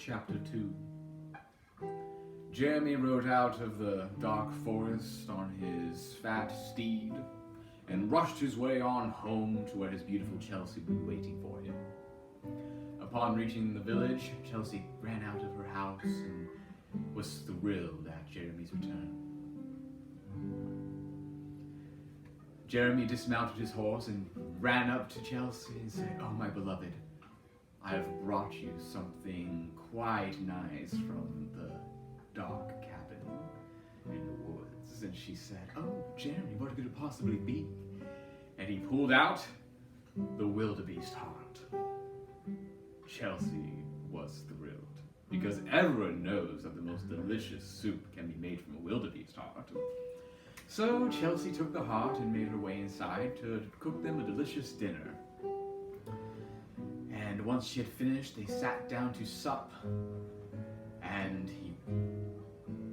Chapter 2. Jeremy rode out of the dark forest on his fat steed and rushed his way on home to where his beautiful Chelsea would be waiting for him. Upon reaching the village, Chelsea ran out of her house and was thrilled at Jeremy's return. Jeremy dismounted his horse and ran up to Chelsea and said, "Oh, my beloved, I have brought you something quite nice from the dark cabin in the woods." And she said, "Oh, Jeremy, what could it possibly be?" And he pulled out the wildebeest heart. Chelsea was thrilled, because everyone knows that the most delicious soup can be made from a wildebeest heart. So Chelsea took the heart and made her way inside to cook them a delicious dinner. And once she had finished, they sat down to sup, and he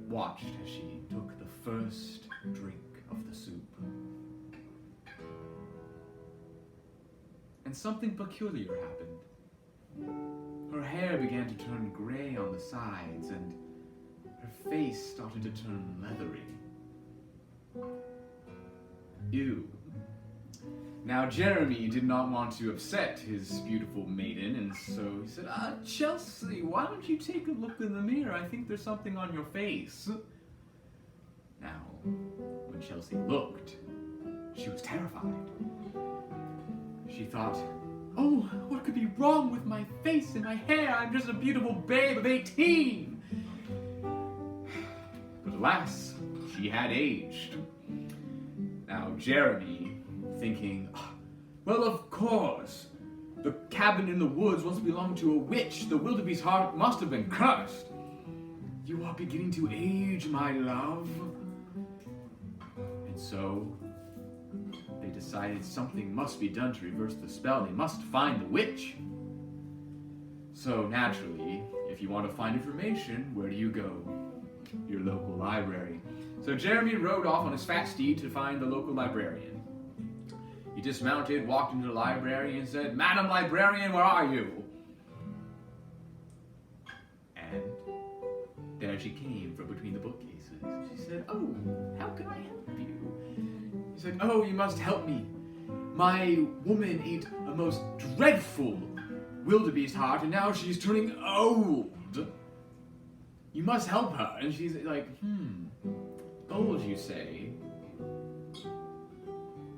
watched as she took the first drink of the soup. And something peculiar happened. Her hair began to turn gray on the sides, and her face started to turn leathery. Ew. Now Jeremy did not want to upset his beautiful maiden, and so he said, "Chelsea, why don't you take a look in the mirror? I think there's something on your face." Now, when Chelsea looked, she was terrified. She thought, "Oh, what could be wrong with my face and my hair? I'm just a beautiful babe of 18. But alas, she had aged. Now Jeremy, thinking, "Well, of course, the cabin in the woods once belonged to a witch. The wildebeest heart must have been cursed. You are beginning to age, my love." And so they decided something must be done to reverse the spell. They must find the witch. So naturally, if you want to find information, where do you go? Your local library. So Jeremy rode off on his fat steed to find the local librarian. He dismounted, walked into the library, and said, "Madam Librarian, where are you?" And there she came from between the bookcases. She said, "Oh, how can I help you?" He said, "Oh, you must help me. My woman ate a most dreadful wildebeest heart, and now she's turning old. You must help her." And she's like, "Old, you say?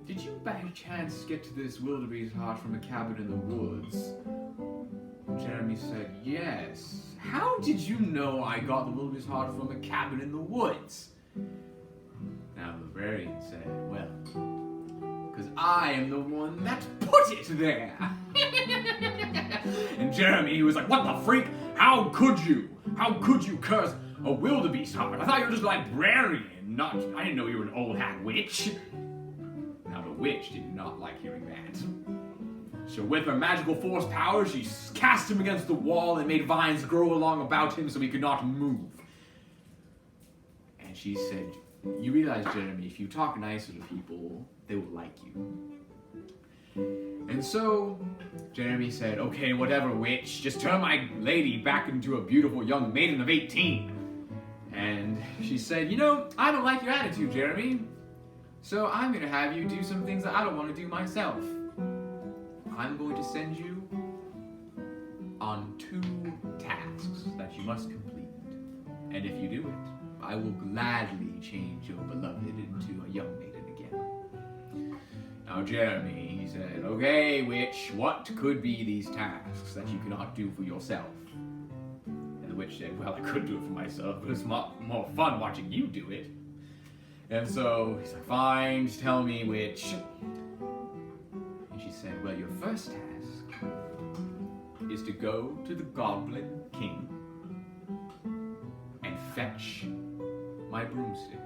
Did you by chance get to this wildebeest heart from a cabin in the woods?" Jeremy said, "Yes." "How did you know I got the wildebeest heart from a cabin in the woods?" Now the librarian said, "Well, because I am the one that put it there." And Jeremy, he was like, "What the freak? How could you? How could you curse a wildebeest heart? I thought you were just a librarian, I didn't know you were an old hat witch." Now the witch did not like hearing that. So with her magical force power, she cast him against the wall and made vines grow along about him so he could not move. And she said, "You realize, Jeremy, if you talk nicer to people, they will like you." And so Jeremy said, "Okay, whatever, witch, just turn my lady back into a beautiful young maiden of 18. And she said, "I don't like your attitude, Jeremy. So I'm going to have you do some things that I don't want to do myself. I'm going to send you on 2 tasks that you must complete. And if you do it, I will gladly change your beloved into a young maiden again." Now Jeremy, he said, "Okay, witch, what could be these tasks that you cannot do for yourself?" And the witch said, "Well, I could do it for myself, but it's more fun watching you do it." And so he's like, "Fine, just tell me, witch." And she said, "Well, your first task is to go to the Goblin King and fetch my broomstick.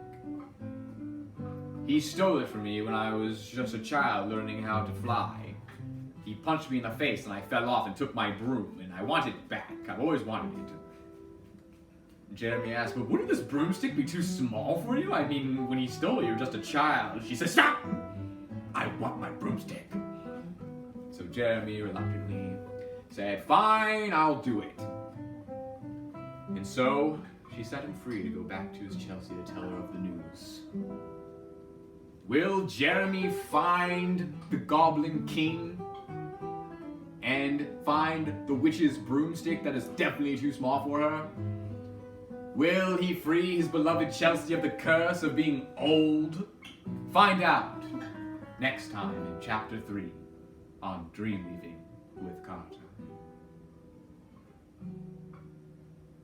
He stole it from me when I was just a child learning how to fly. He punched me in the face and I fell off and took my broom, and I want it back. I've always wanted it." Jeremy asked, "But wouldn't this broomstick be too small for you? I mean, when he stole it, you were just a child." She said, "Stop! I want my broomstick." So Jeremy reluctantly said, "Fine, I'll do it." And so she set him free to go back to his Chelsea to tell her of the news. Will Jeremy find the Goblin King and find the witch's broomstick that is definitely too small for her? Will he free his beloved Chelsea of the curse of being old? Find out next time in Chapter 3 on Dreamweaving with Carter.